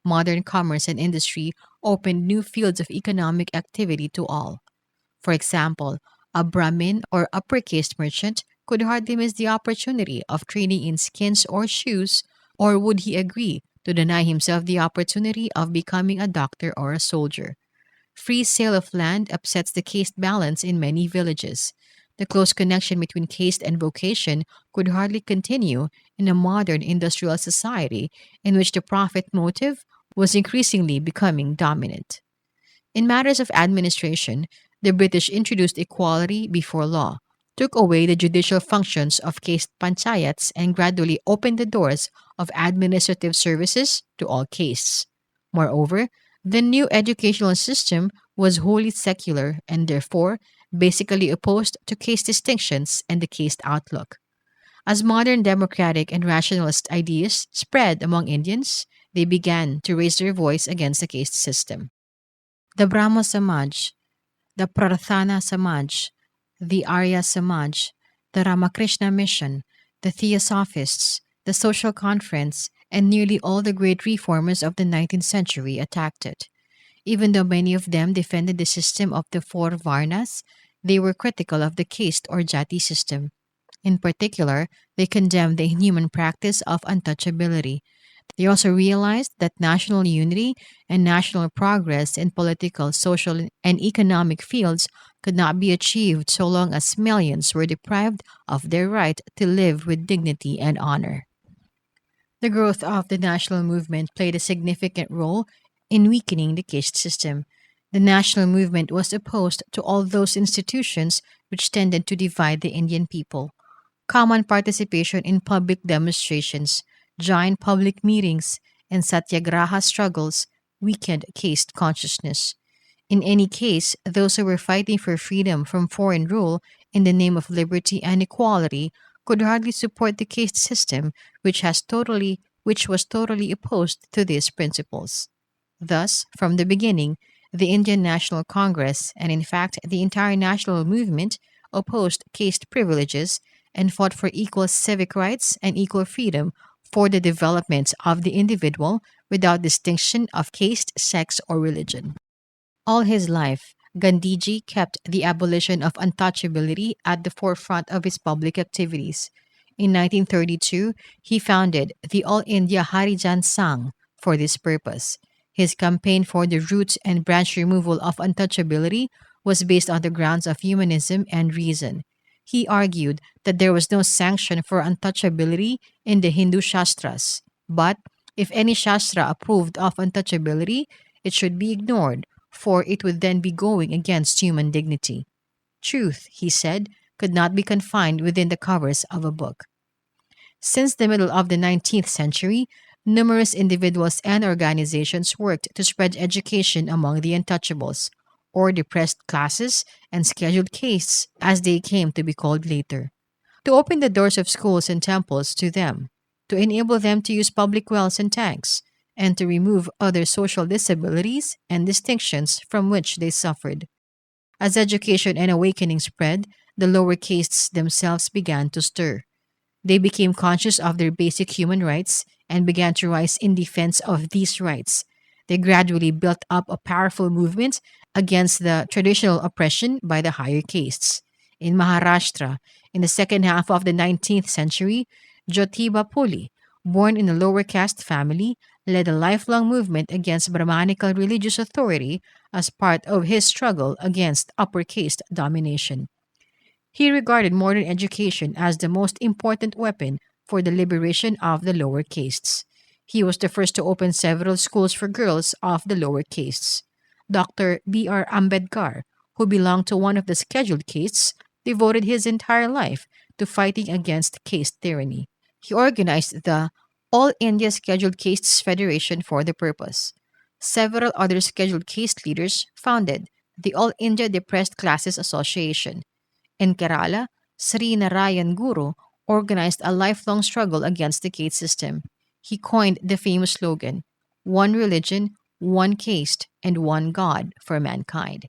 Modern commerce and industry opened new fields of economic activity to all. For example, a Brahmin or upper caste merchant could hardly miss the opportunity of trading in skins or shoes, or would he agree to deny himself the opportunity of becoming a doctor or a soldier? Free sale of land upsets the caste balance in many villages. The close connection between caste and vocation could hardly continue in a modern industrial society in which the profit motive was increasingly becoming dominant. In matters of administration, the British introduced equality before law, took away the judicial functions of caste panchayats, and gradually opened the doors of administrative services to all castes. Moreover, the new educational system was wholly secular and therefore basically opposed to caste distinctions and the caste outlook. As modern democratic and rationalist ideas spread among Indians, they began to raise their voice against the caste system. The Brahmo Samaj, the Prarthana Samaj, the Arya Samaj, the Ramakrishna Mission, the Theosophists, the Social Conference, and nearly all the great reformers of the 19th century attacked it. Even though many of them defended the system of the four Varnas, they were critical of the caste or jati system. In particular, they condemned the inhuman practice of untouchability. They also realized that national unity and national progress in political, social, and economic fields could not be achieved so long as millions were deprived of their right to live with dignity and honor. The growth of the national movement played a significant role in weakening the caste system. The national movement was opposed to all those institutions which tended to divide the Indian people. Common participation in public demonstrations, joint public meetings, and satyagraha struggles weakened caste consciousness. In any case, those who were fighting for freedom from foreign rule in the name of liberty and equality could hardly support the caste system which was totally opposed to these principles. Thus, from the beginning, the Indian National Congress, and in fact the entire national movement, opposed caste privileges and fought for equal civic rights and equal freedom for the development of the individual without distinction of caste, sex, or religion. All his life, Gandhiji kept the abolition of untouchability at the forefront of his public activities. In 1932, he founded the All India Harijan Sangh for this purpose. His campaign for the root and branch removal of untouchability was based on the grounds of humanism and reason. He argued that there was no sanction for untouchability in the Hindu Shastras, but if any Shastra approved of untouchability, it should be ignored, for it would then be going against human dignity. Truth, he said, could not be confined within the covers of a book. Since the middle of the 19th century, numerous individuals and organizations worked to spread education among the untouchables, or depressed classes and scheduled castes, as they came to be called later, to open the doors of schools and temples to them, to enable them to use public wells and tanks, and to remove other social disabilities and distinctions from which they suffered. As education and awakening spread, the lower castes themselves began to stir. They became conscious of their basic human rights and began to rise in defense of these rights. They gradually built up a powerful movement against the traditional oppression by the higher castes. In Maharashtra, in the second half of the 19th century, Jyotiba Phule, born in a lower caste family, led a lifelong movement against Brahmanical religious authority as part of his struggle against upper caste domination. He regarded modern education as the most important weapon for the liberation of the lower castes. He was the first to open several schools for girls of the lower castes. Dr. B.R. Ambedkar, who belonged to one of the scheduled castes, devoted his entire life to fighting against caste tyranny. He organized the All India Scheduled Castes Federation for the purpose. Several other scheduled caste leaders founded the All India Depressed Classes Association. In Kerala, Sri Narayan Guru organized a lifelong struggle against the caste system. He coined the famous slogan, "One religion, one caste, and one God for mankind."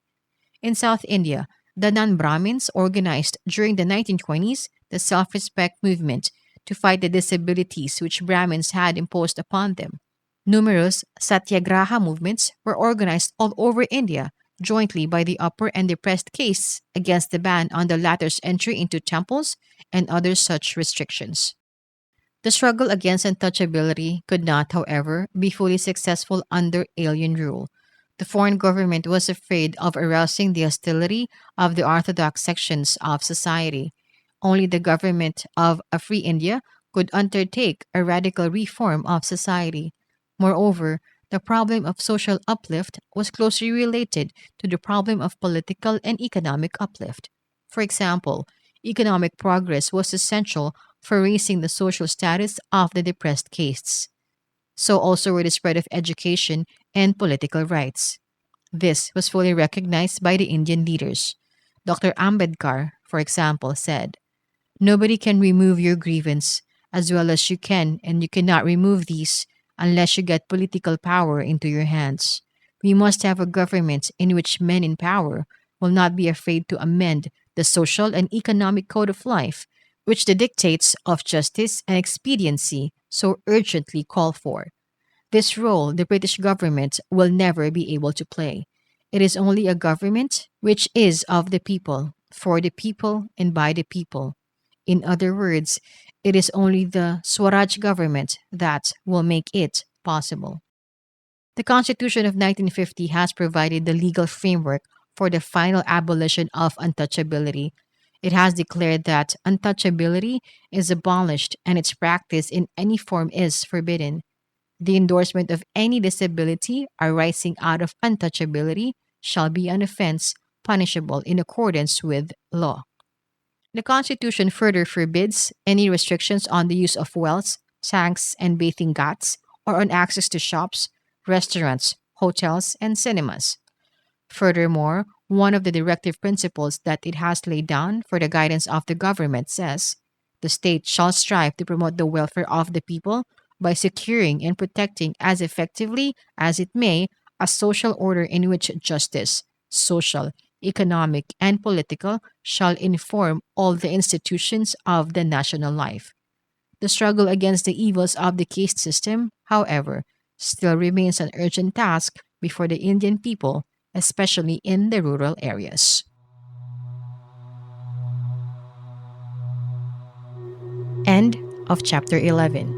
In South India, the non Brahmins organized during the 1920s the self respect movement to fight the disabilities which Brahmins had imposed upon them. Numerous satyagraha movements were organized all over India jointly by the upper and depressed castes against the ban on the latter's entry into temples and other such restrictions. The struggle against untouchability could not, however, be fully successful under alien rule. The foreign government was afraid of arousing the hostility of the orthodox sections of society. Only the government of a free India could undertake a radical reform of society. Moreover, the problem of social uplift was closely related to the problem of political and economic uplift. For example, economic progress was essential for raising the social status of the depressed castes. So also were the spread of education and political rights. This was fully recognized by the Indian leaders. Dr. Ambedkar, for example, said, "Nobody can remove your grievance as well as you can, and you cannot remove these unless you get political power into your hands. We must have a government in which men in power will not be afraid to amend the social and economic code of life, which the dictates of justice and expediency so urgently call for. This role the British government will never be able to play. It is only a government which is of the people, for the people, and by the people. In other words, it is only the Swaraj government that will make it possible." The Constitution of 1950 has provided the legal framework for the final abolition of untouchability. It has declared that untouchability is abolished and its practice in any form is forbidden. The endorsement of any disability arising out of untouchability shall be an offense punishable in accordance with law. The Constitution further forbids any restrictions on the use of wells, tanks, and bathing ghats, or on access to shops, restaurants, hotels, and cinemas. Furthermore, one of the directive principles that it has laid down for the guidance of the government says, "The state shall strive to promote the welfare of the people by securing and protecting as effectively as it may a social order in which justice, social, economic, and political shall inform all the institutions of the national life." The struggle against the evils of the caste system, however, still remains an urgent task before the Indian people, especially in the rural areas. End of chapter 11.